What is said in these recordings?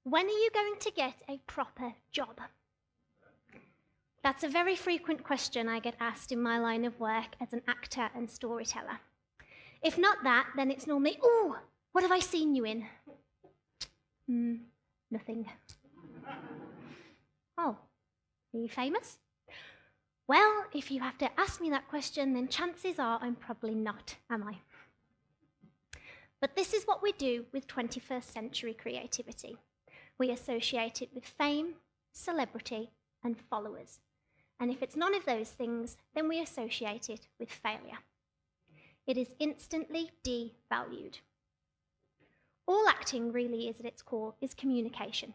When are you going to get a proper job? That's a very frequent question I get asked in my line of work as an actor and storyteller. If not that, then it's normally, "Ooh, what have I seen you in?" Nothing. "Oh, are you famous?" Well, if you have to ask me that question, then chances are I'm probably not, am I? But this is what we do with 21st century creativity. We associate it with fame, celebrity, and followers. And if it's none of those things, then we associate it with failure. It is instantly devalued. All acting really is at its core is communication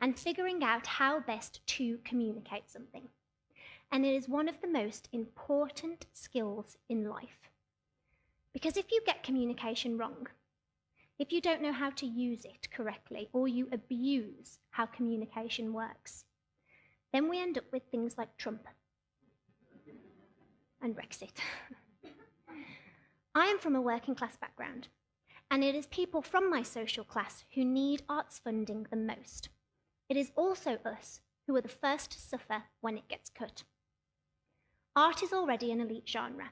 and figuring out how best to communicate something. And it is one of the most important skills in life. Because if you get communication wrong, if you don't know how to use it correctly, or you abuse how communication works, then we end up with things like Trump and Brexit. I am from a working class background, and it is people from my social class who need arts funding the most. It is also us who are the first to suffer when it gets cut. Art is already an elite genre.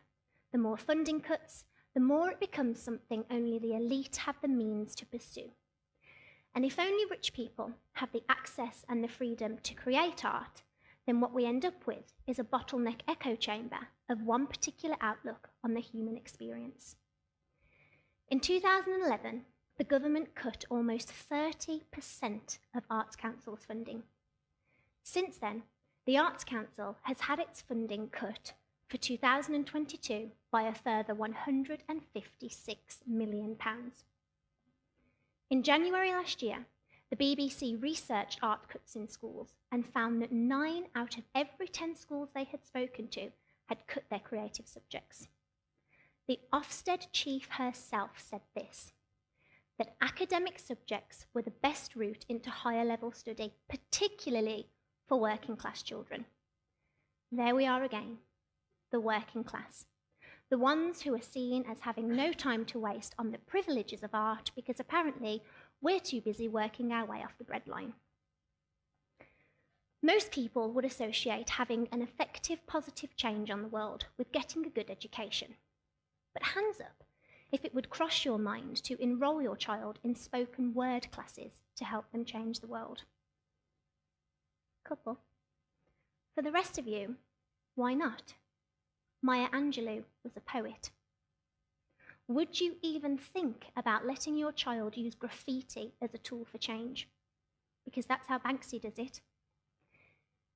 The more funding cuts, the more it becomes something only the elite have the means to pursue. And if only rich people have the access and the freedom to create art, then what we end up with is a bottleneck echo chamber of one particular outlook on the human experience. In 2011, the government cut almost 30% of Arts Council's funding. Since then, the Arts Council has had its funding cut for 2022 by a further £156 million. In January last year, the BBC researched art cuts in schools and found that 9 out of every 10 schools they had spoken to had cut their creative subjects. The Ofsted chief herself said this, that academic subjects were the best route into higher level study, particularly for working class children. There we are again. The working class, the ones who are seen as having no time to waste on the privileges of art because apparently we're too busy working our way off the breadline. Most people would associate having an effective positive change on the world with getting a good education. But hands up if it would cross your mind to enrol your child in spoken word classes to help them change the world. Couple. For the rest of you, why not? Maya Angelou was a poet. Would you even think about letting your child use graffiti as a tool for change? Because that's how Banksy does it.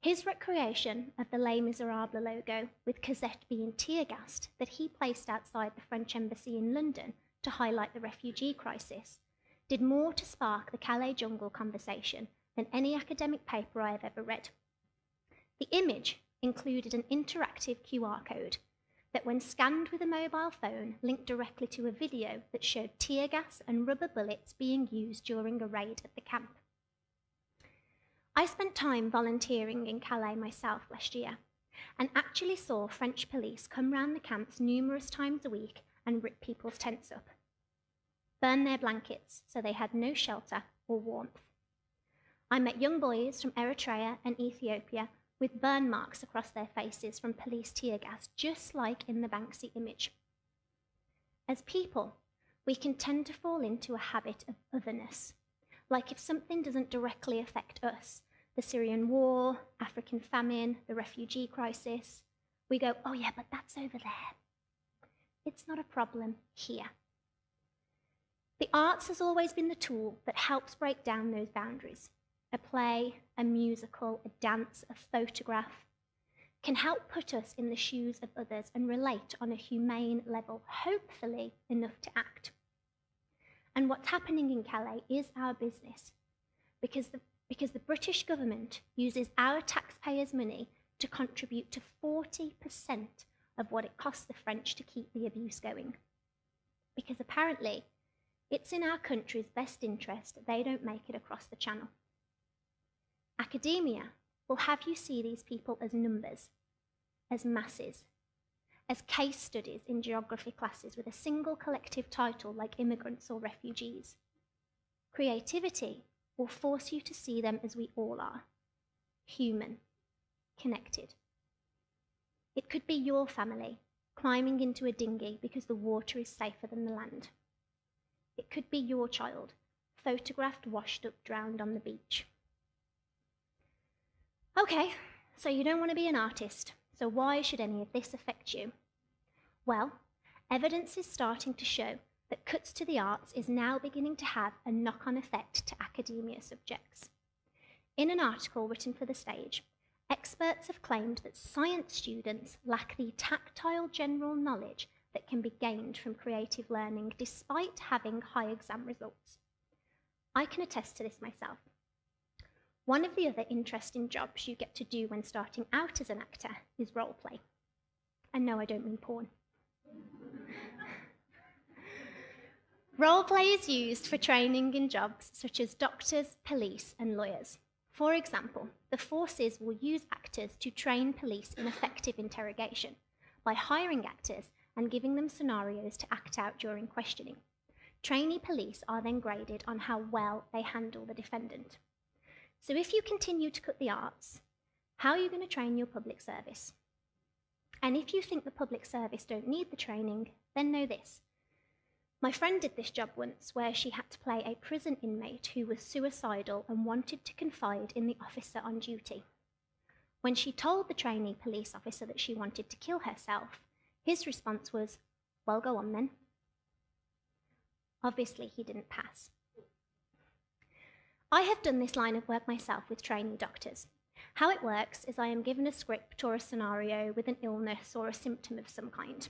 His recreation of the Les Miserables logo, with Cosette being tear-gassed, that he placed outside the French embassy in London to highlight the refugee crisis, did more to spark the Calais jungle conversation than any academic paper I have ever read. The image included an interactive QR code that, when scanned with a mobile phone, linked directly to a video that showed tear gas and rubber bullets being used during a raid at the camp. I spent time volunteering in Calais myself last year and actually saw French police come round the camps numerous times a week and rip people's tents up, burn their blankets so they had no shelter or warmth. I met young boys from Eritrea and Ethiopia with burn marks across their faces from police tear gas, just like in the Banksy image. As people, we can tend to fall into a habit of otherness, like if something doesn't directly affect us, the Syrian war, African famine, the refugee crisis, we go, "Oh yeah, but that's over there. It's not a problem here." The arts has always been the tool that helps break down those boundaries. A play, a musical, a dance, a photograph can help put us in the shoes of others and relate on a humane level, hopefully enough to act. And what's happening in Calais is our business, because the British government uses our taxpayers' money to contribute to 40% of what it costs the French to keep the abuse going. Because apparently, it's in our country's best interest that they don't make it across the channel. Academia will have you see these people as numbers, as masses, as case studies in geography classes with a single collective title like immigrants or refugees. Creativity or force you to see them as we all are, human, connected. It could be your family climbing into a dinghy because the water is safer than the land. It could be your child, photographed washed up drowned on the beach. Okay, so you don't want to be an artist, so why should any of this affect you? Well, evidence is starting to show that cuts to the arts is now beginning to have a knock-on effect to academia subjects. In an article written for The Stage, experts have claimed that science students lack the tactile general knowledge that can be gained from creative learning despite having high exam results. I can attest to this myself. One of the other interesting jobs you get to do when starting out as an actor is role play. And no, I don't mean porn. Role play is used for training in jobs such as doctors, police, and lawyers. For example, the forces will use actors to train police in effective interrogation by hiring actors and giving them scenarios to act out during questioning. Trainee police are then graded on how well they handle the defendant. So if you continue to cut the arts, how are you going to train your public service? And if you think the public service don't need the training, then know this. My friend did this job once where she had to play a prison inmate who was suicidal and wanted to confide in the officer on duty. When she told the trainee police officer that she wanted to kill herself, his response was, "Well, go on then." Obviously, he didn't pass. I have done this line of work myself with trainee doctors. How it works is I am given a script or a scenario with an illness or a symptom of some kind.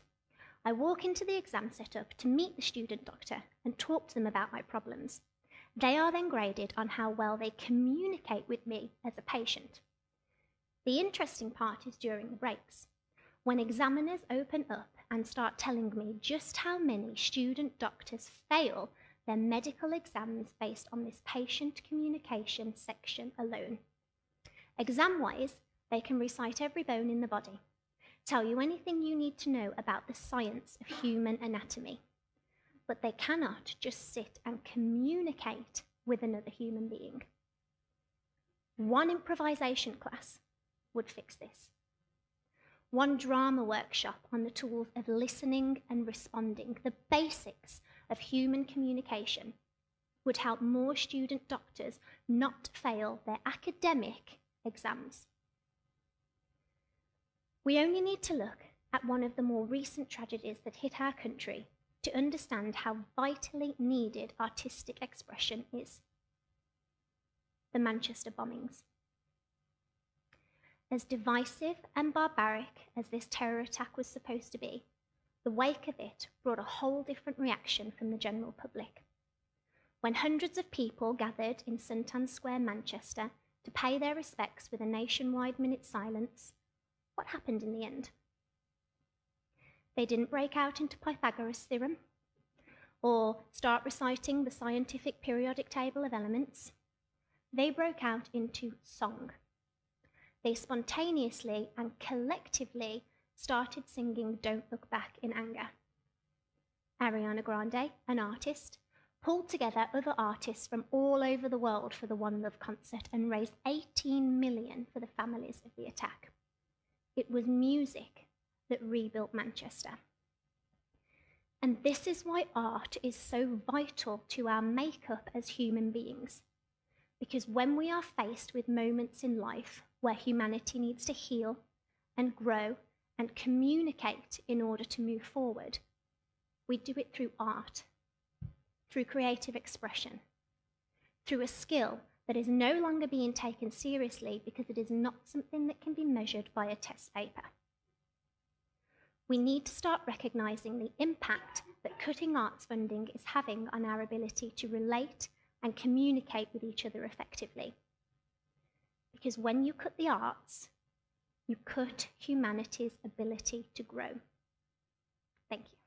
I walk into the exam setup to meet the student doctor and talk to them about my problems. They are then graded on how well they communicate with me as a patient. The interesting part is during the breaks, when examiners open up and start telling me just how many student doctors fail their medical exams based on this patient communication section alone. Exam-wise, they can recite every bone in the body, tell you anything you need to know about the science of human anatomy, but they cannot just sit and communicate with another human being. One improvisation class would fix this. One drama workshop on the tools of listening and responding, the basics of human communication, would help more student doctors not fail their academic exams. We only need to look at one of the more recent tragedies that hit our country to understand how vitally needed artistic expression is. The Manchester bombings. As divisive and barbaric as this terror attack was supposed to be, the wake of it brought a whole different reaction from the general public. When hundreds of people gathered in St Anne's Square, Manchester, to pay their respects with a nationwide minute silence, what happened in the end? They didn't break out into Pythagoras' theorem or start reciting the scientific periodic table of elements. They broke out into song. They spontaneously and collectively started singing Don't Look Back in anger. Ariana Grande, an artist, pulled together other artists from all over the world for the One Love concert and raised 18 million for the families of the attack. It was music that rebuilt Manchester. And this is why art is so vital to our makeup as human beings. Because when we are faced with moments in life where humanity needs to heal and grow and communicate in order to move forward, we do it through art, through creative expression, through a skill that is no longer being taken seriously because it is not something that can be measured by a test paper. We need to start recognising the impact that cutting arts funding is having on our ability to relate and communicate with each other effectively. Because when you cut the arts, you cut humanity's ability to grow. Thank you.